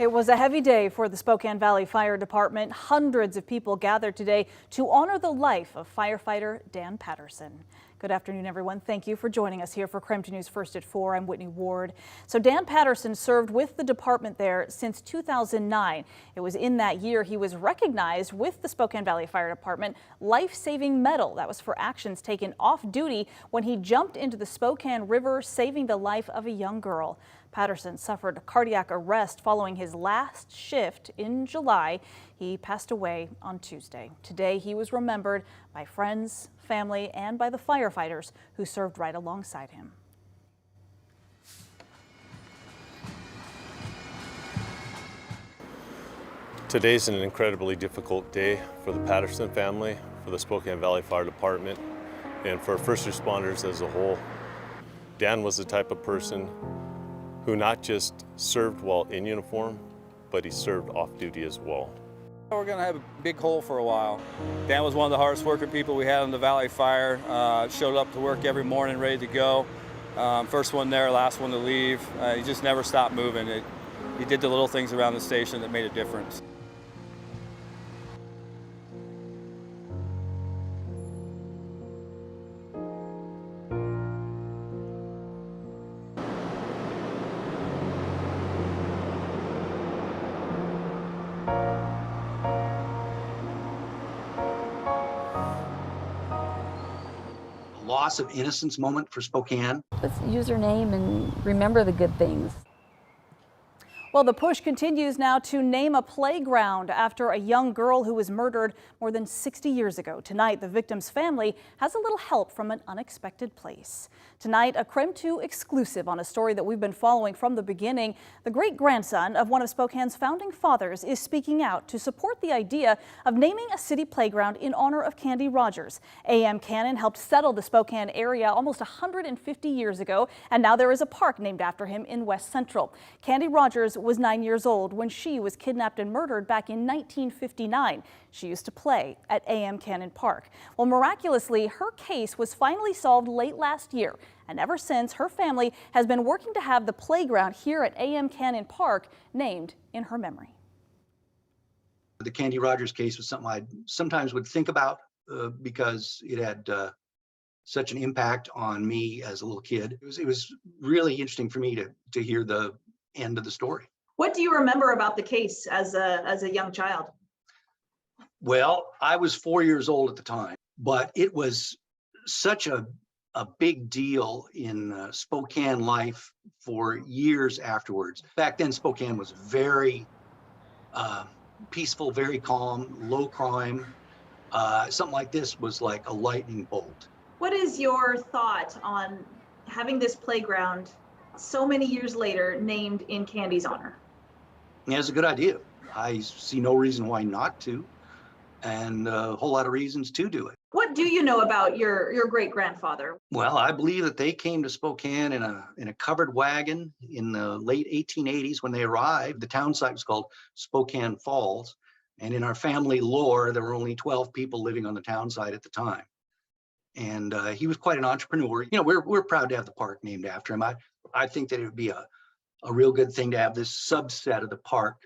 It was a heavy day for the Spokane Valley Fire Department. Hundreds of people gathered today to honor the life of firefighter Dan Patterson. Good afternoon, everyone. Thank you for joining us here for KREM News First at 4. I'm Whitney Ward. So Dan Patterson served with the department there since 2009. It was in that year he was recognized with the Spokane Valley Fire Department Life-Saving Medal. That was for actions taken off duty when he jumped into the Spokane River, saving the life of a young girl. Patterson suffered cardiac arrest following his last shift in July. He passed away on Tuesday. Today, he was remembered by friends, family, and by the firefighters who served right alongside him. Today's an incredibly difficult day for the Patterson family, for the Spokane Valley Fire Department, and for first responders as a whole. Dan was the type of person who not just served while in uniform, but he served off duty as well. We're going to have a big hole for a while. Dan was one of the hardest working people we had on the Valley Fire. Showed up to work every morning ready to go. First one there, last one to leave. He just never stopped moving. He did the little things around the station that made a difference. Loss of innocence moment for Spokane. Let's use her name and remember the good things. Well, the push continues now to name a playground after a young girl who was murdered more than 60 years ago. Tonight, the victim's family has a little help from an unexpected place. Tonight, a KREM 2 exclusive on a story that we've been following from the beginning. The great-grandson of one of Spokane's founding fathers is speaking out to support the idea of naming a city playground in honor of Candy Rogers. A.M. Cannon helped settle the Spokane area almost 150 years ago, and now there is a park named after him in West Central. Candy Rogers was 9 years old when she was kidnapped and murdered back in 1959. She used to play at A.M. Cannon Park. Well, miraculously, her case was finally solved late last year, and ever since, her family has been working to have the playground here at A.M. Cannon Park named in her memory. The Candy Rogers case was something I sometimes would think about because it had such an impact on me as a little kid. It was really interesting for me to hear the end of the story. What do you remember about the case as a young child? Well, I was 4 years old at the time, but it was such a big deal in Spokane life for years afterwards. Back then, Spokane was very peaceful, very calm, low crime. Something like this was like a lightning bolt. What is your thought on having this playground so many years later named in Candy's honor? Yeah, it's a good idea. I see no reason why not to, and a whole lot of reasons to do it. What do you know about your great-grandfather? Well, I believe that they came to Spokane in a covered wagon in the late 1880s when they arrived. The town site was called Spokane Falls, and in our family lore, there were only 12 people living on the town site at the time. And he was quite an entrepreneur. You know, we're proud to have the park named after him. I think that it would be a real good thing to have this subset of the park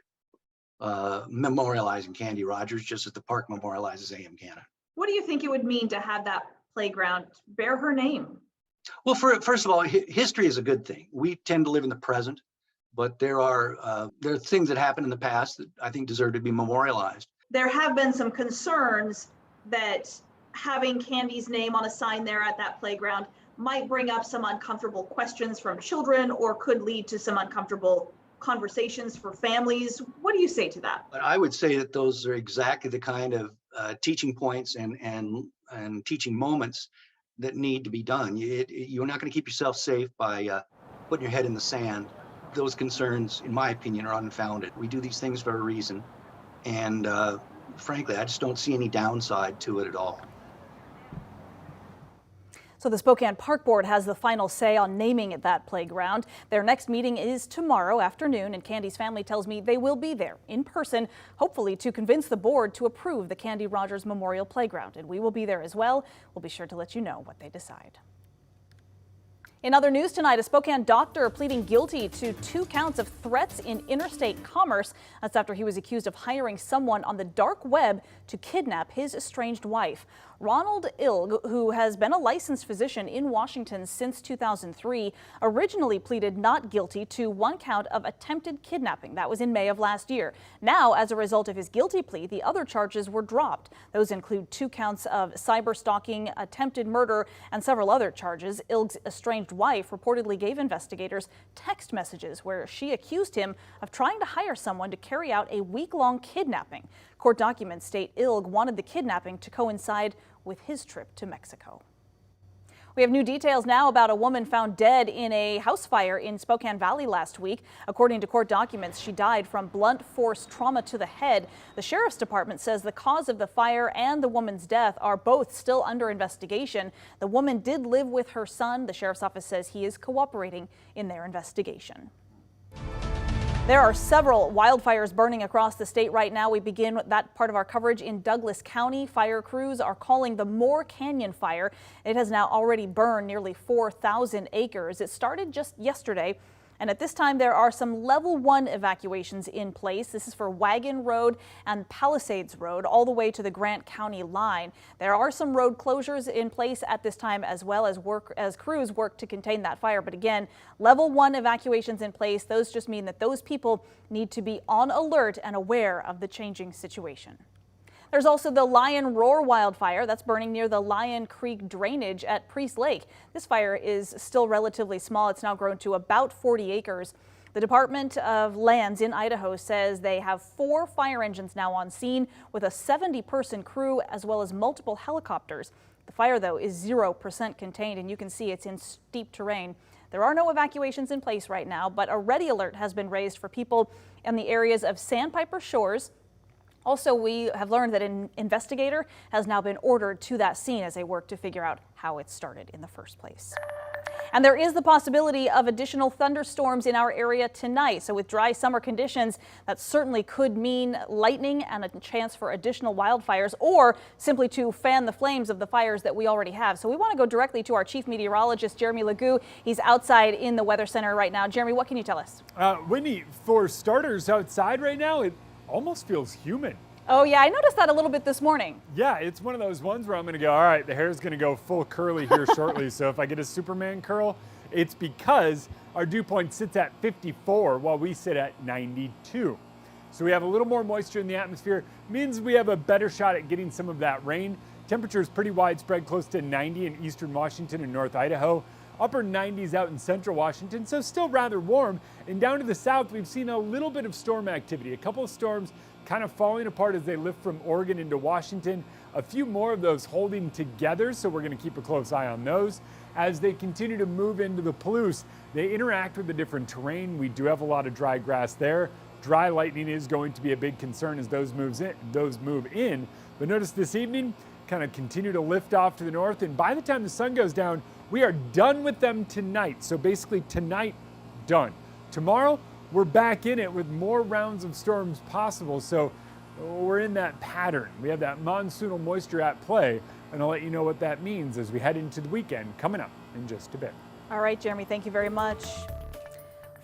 memorializing Candy Rogers, just as the park memorializes A.M. Cannon. What do you think it would mean to have that playground bear her name? Well, first of all, history is a good thing. We tend to live in the present, but there are things that happened in the past that I think deserve to be memorialized. There have been some concerns that having Candy's name on a sign there at that playground might bring up some uncomfortable questions from children or could lead to some uncomfortable conversations for families. What do you say to that? But I would say that those are exactly the kind of teaching points and teaching moments that need to be done. You're not going to keep yourself safe by putting your head in the sand. Those concerns, in my opinion, are unfounded. We do these things for a reason, and frankly, I just don't see any downside to it at all. So the Spokane Park Board has the final say on naming it that playground. Their next meeting is tomorrow afternoon, and Candy's family tells me they will be there in person, hopefully to convince the board to approve the Candy Rogers Memorial Playground. And we will be there as well. We'll be sure to let you know what they decide. In other news tonight, a Spokane doctor pleading guilty to 2 counts of threats in interstate commerce. That's after he was accused of hiring someone on the dark web to kidnap his estranged wife. Ronald Ilg, who has been a licensed physician in Washington since 2003, originally pleaded not guilty to 1 count of attempted kidnapping. That was in May of last year. Now, as a result of his guilty plea, the other charges were dropped. Those include 2 counts of cyber stalking, attempted murder, and several other charges. Ilg's estranged wife reportedly gave investigators text messages where she accused him of trying to hire someone to carry out a week-long kidnapping. Court documents state Ilg wanted the kidnapping to coincide with his trip to Mexico. We have new details now about a woman found dead in a house fire in Spokane Valley last week. According to court documents, she died from blunt force trauma to the head. The sheriff's department says the cause of the fire and the woman's death are both still under investigation. The woman did live with her son. The sheriff's office says he is cooperating in their investigation. There are several wildfires burning across the state right now. We begin that part of our coverage in Douglas County. Fire crews are calling the Moore Canyon Fire. It has now already burned nearly 4,000 acres. It started just yesterday. And at this time, there are some level 1 evacuations in place. This is for Wagon Road and Palisades Road, all the way to the Grant County line. There are some road closures in place at this time, as well as crews work to contain that fire. But again, level 1 evacuations in place. Those just mean that those people need to be on alert and aware of the changing situation. There's also the Lion Roar wildfire that's burning near the Lion Creek drainage at Priest Lake. This fire is still relatively small. It's now grown to about 40 acres. The Department of Lands in Idaho says they have 4 fire engines now on scene with a 70-person crew as well as multiple helicopters. The fire, though, is 0% contained, and you can see it's in steep terrain. There are no evacuations in place right now, but a ready alert has been raised for people in the areas of Sandpiper Shores. Also, we have learned that an investigator has now been ordered to that scene as they work to figure out how it started in the first place. And there is the possibility of additional thunderstorms in our area tonight. So with dry summer conditions, that certainly could mean lightning and a chance for additional wildfires, or simply to fan the flames of the fires that we already have. So we want to go directly to our chief meteorologist, Jeremy Legoo. He's outside in the weather center right now. Jeremy, what can you tell us? Whitney, for starters, outside right now, it almost feels humid. Oh yeah, I noticed that a little bit this morning. Yeah, it's one of those ones where I'm going to go, all right, the hair's going to go full curly here shortly. So if I get a Superman curl, it's because our dew point sits at 54 while we sit at 92. So we have a little more moisture in the atmosphere, means we have a better shot at getting some of that rain. Temperature is pretty widespread, close to 90 in eastern Washington and North Idaho. Upper 90s out in central Washington, so still rather warm. And down to the south, we've seen a little bit of storm activity. A couple of storms kind of falling apart as they lift from Oregon into Washington. A few more of those holding together, so we're going to keep a close eye on those. As they continue to move into the Palouse, they interact with the different terrain. We do have a lot of dry grass there. Dry lightning is going to be a big concern as those move in. But notice this evening, kind of continue to lift off to the north, and by the time the sun goes down, we are done with them tonight. So basically tonight, done. Tomorrow, we're back in it with more rounds of storms possible. So we're in that pattern. We have that monsoonal moisture at play, and I'll let you know what that means as we head into the weekend coming up in just a bit. All right, Jeremy, thank you very much.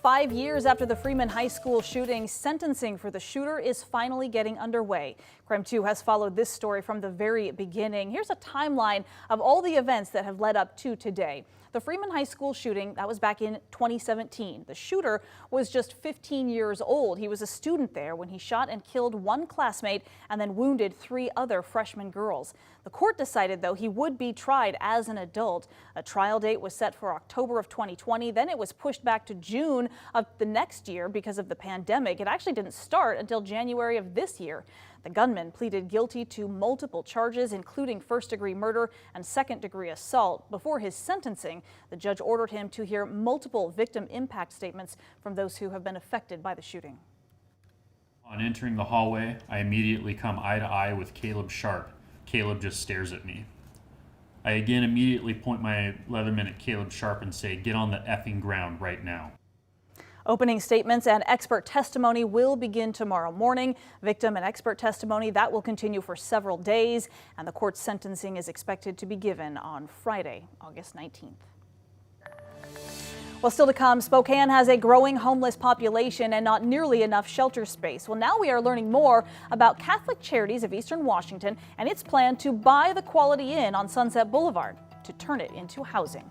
5 years after the Freeman High School shooting, sentencing for the shooter is finally getting underway. KREM 2 has followed this story from the very beginning. Here's a timeline of all the events that have led up to today. The Freeman High School shooting, that was back in 2017. The shooter was just 15 years old. He was a student there when he shot and killed 1 classmate and then wounded 3 other freshman girls. The court decided, though, he would be tried as an adult. A trial date was set for October of 2020. Then it was pushed back to June of the next year because of the pandemic. It actually didn't start until January of this year. The gunman pleaded guilty to multiple charges, including first-degree murder and second-degree assault. Before his sentencing, the judge ordered him to hear multiple victim impact statements from those who have been affected by the shooting. On entering the hallway, I immediately come eye to eye with Caleb Sharp. Caleb just stares at me. I again immediately point my Leatherman at Caleb Sharp and say, "Get on the effing ground right now." Opening statements and expert testimony will begin tomorrow morning. Victim and expert testimony, that will continue for several days, and the court's sentencing is expected to be given on Friday, August 19th. Well, still to come, Spokane has a growing homeless population and not nearly enough shelter space. Well, now we are learning more about Catholic Charities of Eastern Washington and its plan to buy the Quality Inn on Sunset Boulevard to turn it into housing.